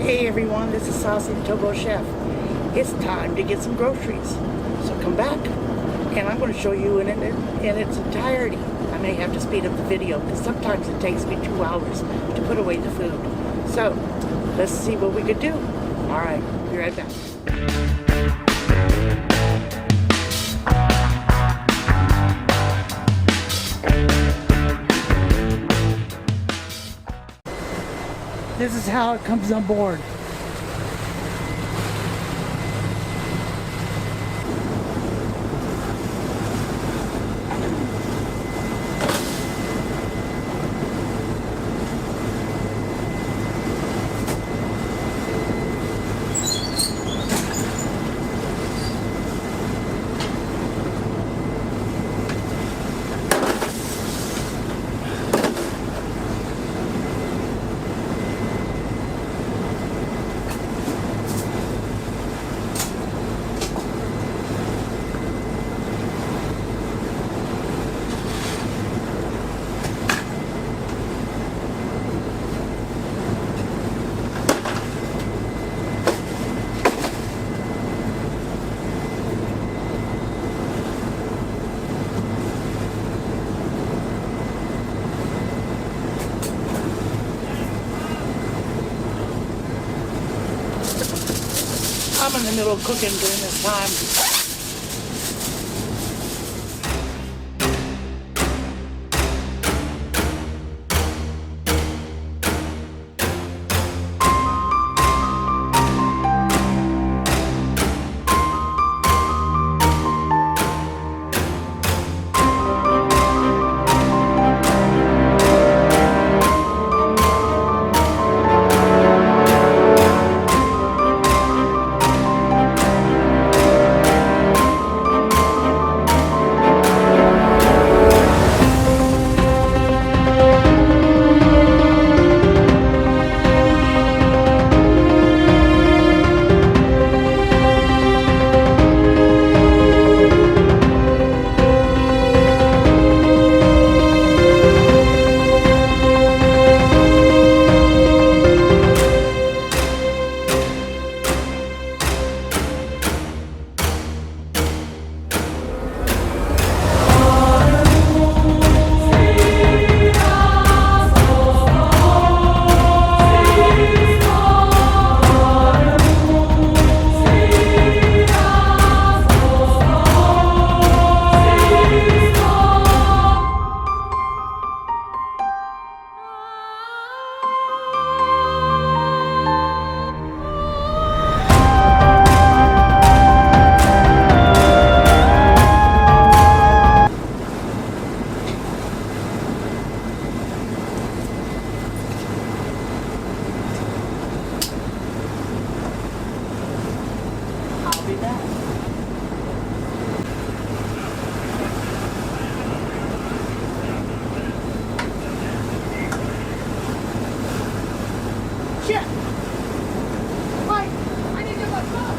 Hey everyone, this is Saucy the Towboat Chef. It's time to get some groceries. So come back and I'm going to show you in its entirety. I may have to speed up the video because sometimes it takes me 2 hours to put away the food. So let's see what we could do. Alright, be right back. This is how it comes on board. I'm in the middle of cooking during this time. I'll be back. Shit! Mike, I need to get my phone!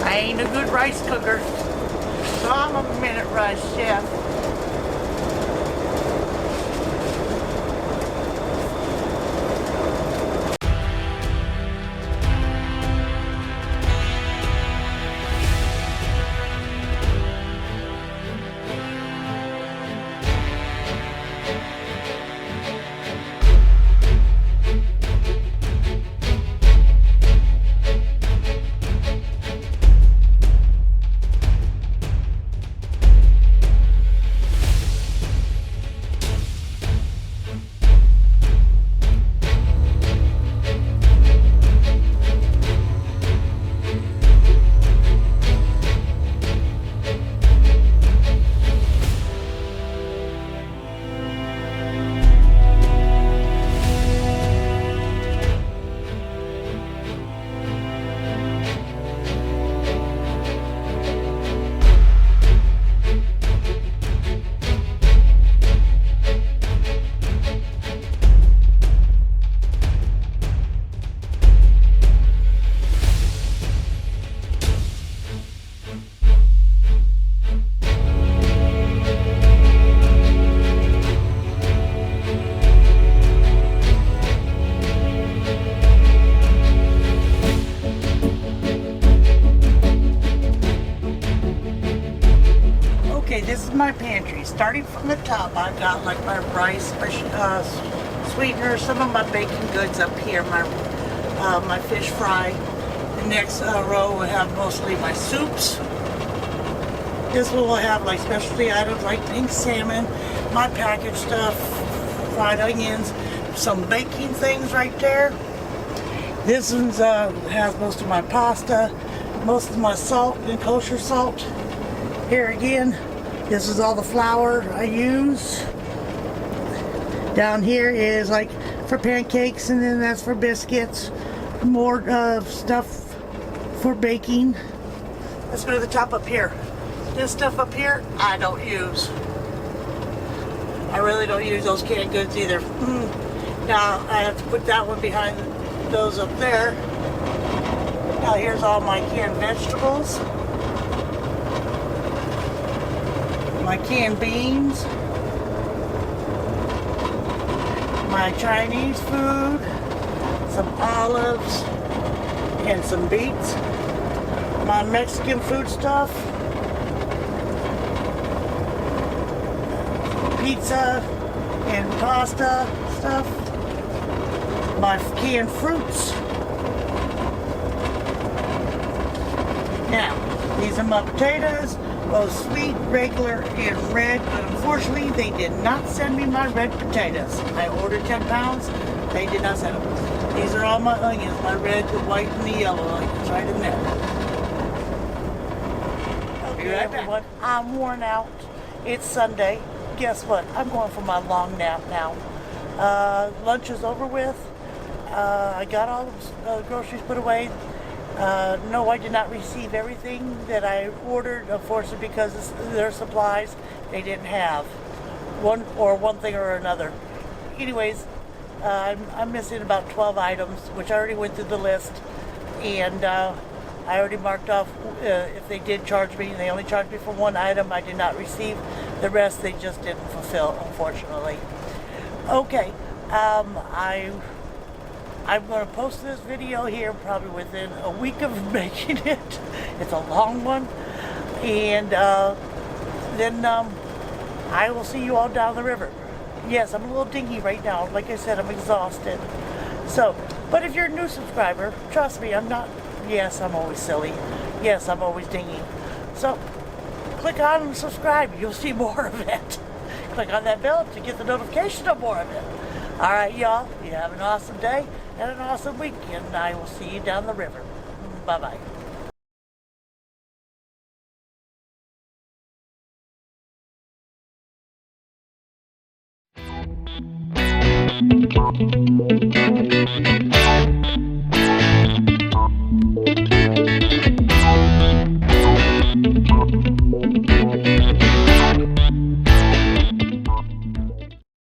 I ain't a good rice cooker, so I'm a minute rice chef. Okay, this is my pantry. Starting from the top, I've got like my rice, my sweetener, some of my baking goods up here, my fish fry. The next row will have mostly my soups. This one will have like specialty items like pink salmon, my packaged stuff, fried onions, some baking things right there. This one has most of my pasta, most of my salt and kosher salt. Here again, this is all the flour I use. Down here is like for pancakes, and then that's for biscuits. More stuff for baking. Let's go to the top up here. This stuff up here, I don't use. I really don't use those canned goods either. Now I have to put that one behind those up there. Now here's all my canned vegetables. My canned beans, my Chinese food, some olives, and some beets, my Mexican food stuff, pizza and pasta stuff, my canned fruits. Now, these are my potatoes. Both sweet, regular, and red, but unfortunately they did not send me my red potatoes. I ordered 10 pounds, they did not send them. These are all my onions, my red, the white, and the yellow onions right in there. Okay, everyone, I'm worn out. It's Sunday. Guess what? I'm going for my long nap now. Lunch is over with. I got all the groceries put away. No, I did not receive everything that I ordered, unfortunately, because their supplies they didn't have. One thing or another. Anyways, I'm missing about 12 items, which I already went through the list, and I already marked off if they did charge me. They only charged me for one item. I did not receive the rest. They just didn't fulfill, unfortunately. Okay, I'm going to post this video here probably within a week of making it. It's a long one. And then I will see you all down the river. Yes, I'm a little dingy right now. Like I said, I'm exhausted. So, but if you're a new subscriber, trust me, I'm not. Yes, I'm always silly. Yes, I'm always dingy. So, click on and subscribe. You'll see more of it. Click on that bell to get the notification of more of it. All right, y'all. You have an awesome day and an awesome week, and I will see you down the river. Bye-bye.